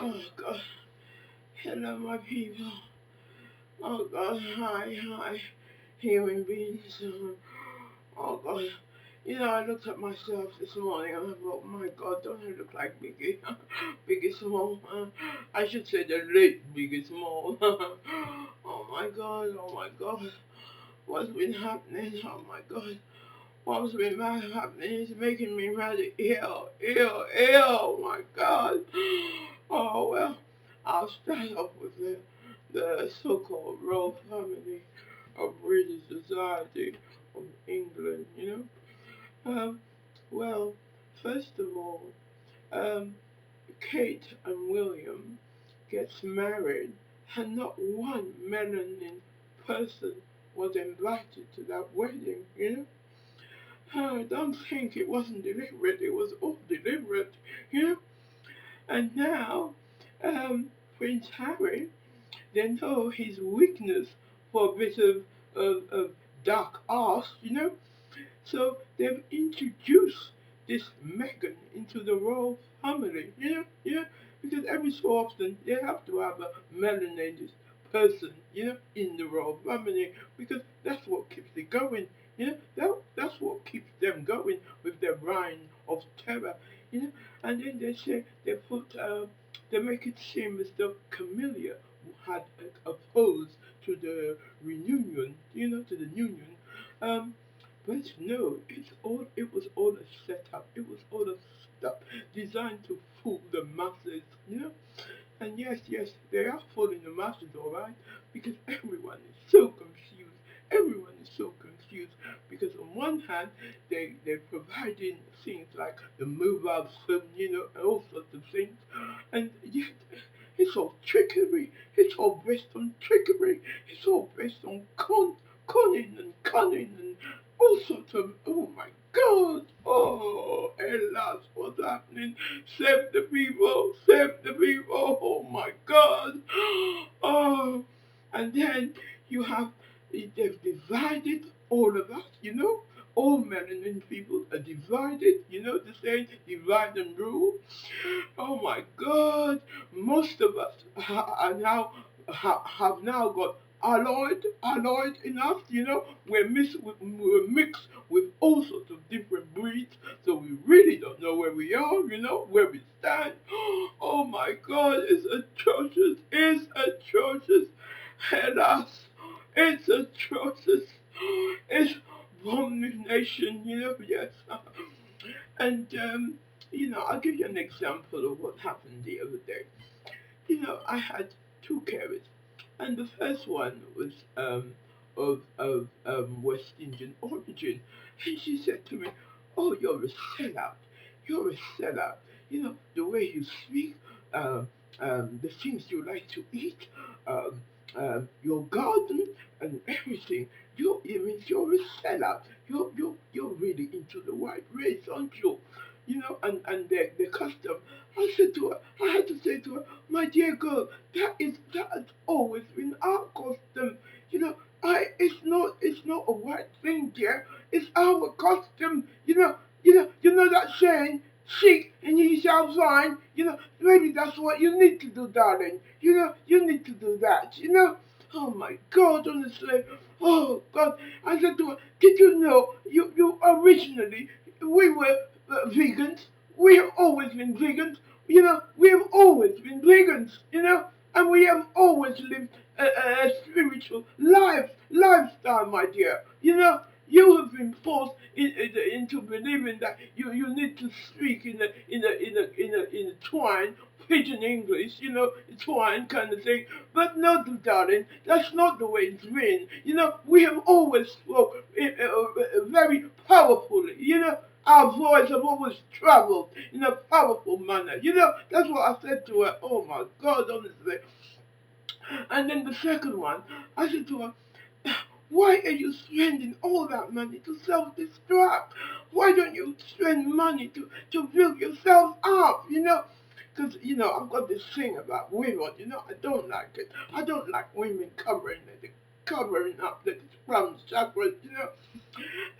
Oh God, hello my people. Oh God, hi, human beings. Oh God, I looked at myself this morning and I thought, my God, don't I look like Biggie? Biggie Small. I should say the late Biggie Small. Oh my God, what's been happening? Oh my God. What's been happening is making me really ill. Oh my God. Oh well, I'll start off with the so-called royal family of British society of England. Um, well, first of all, um, Kate and William gets married, and not one melanin person was invited to that wedding. Don't think it wasn't deliberate, it was all deliberate, you know. And now, Prince Harry, they know his weakness for a bit of dark arts. So they've introduced this Meghan into the royal family, because every so often they have to have a melanated person, in the royal family, because that's what keeps it going. That's what keeps them going with their reign of terror. And then they say they make it seem as though Camilla had opposed to the reunion, to the union. Um, but no, it was all a setup. It was all a stuff designed to fool the masses. And yes, they are fooling the masses, all right, because everyone is so confused. Everyone is so confused because on one hand they're providing things like the move out film, and all sorts of things, and yet it's all trickery. It's all based on trickery. It's all based on conning and cunning and all sorts of. Oh my God! Oh, alas, what's happening? Save the people! Save the people! Oh my God! Oh, and then you have they've divided all of us. All melanin people are divided, the saying divide and rule. Oh my God, most of us are now have now got alloyed enough. We're mixed with all sorts of different breeds, so we really don't know where we are, where we stand. Oh my God, it's atrocious, alas, it's atrocious, it's abomination, yes. And I'll give you an example of what happened the other day. I had two carers, and the first one was of West Indian origin, and she said to me, "Oh, you're a sellout. You're a sellout. The way you speak, the things you like to eat, um, your garden, and everything. It means you're a sellout. You're really into the white race, aren't you?" And the custom. I had to say to her, my dear girl, that has always been our custom. You know, it's not a white thing, dear. It's our custom. You know that saying, seek and ye shall find. Maybe that's what you need to do, darling. You need to do that. Oh my God, honestly. Oh God, I said to her, did you know you originally we were vegans. We have always been vegans. We have always been vegans. And we have always lived a spiritual lifestyle, my dear. You have been forced into believing that you need to speak in a twine, pidgin English, twine kind of thing. But no, darling, that's not the way it's been. We have always spoke very powerfully. Our voice have always traveled in a powerful manner. That's what I said to her. Oh my God, honestly. And then the second one, I said to her, why are you spending all that money to self-destruct? Why don't you spend money to build yourself up? Because I've got this thing about women. I don't like it. I don't like women covering it. covering up the from chakras,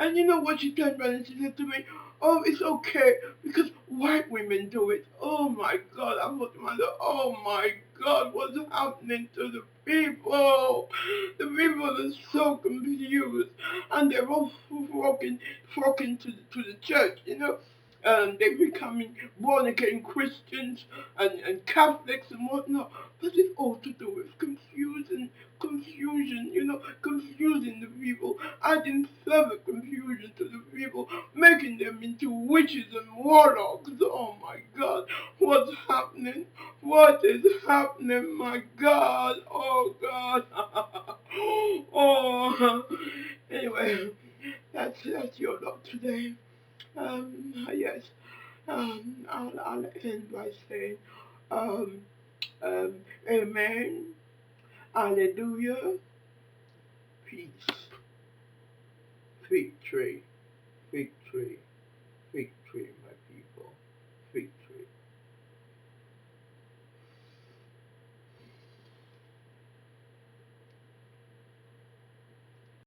And you know what she turned around and she said to me, oh, it's okay because white women do it. Oh my God, I thought to myself, oh my God, what's happening to the people? The people are so confused and they're all flocking to the church, they're becoming born again Christians and Catholics and whatnot. But it's all to do with confusion, confusing the people, adding further confusion to the people, making them into witches and warlocks. Oh my God, what's happening? What is happening, my God? Oh God. Oh, anyway, that's your lot today. Yes. I'll end by saying, um, Amen, Hallelujah, peace, victory, victory, victory.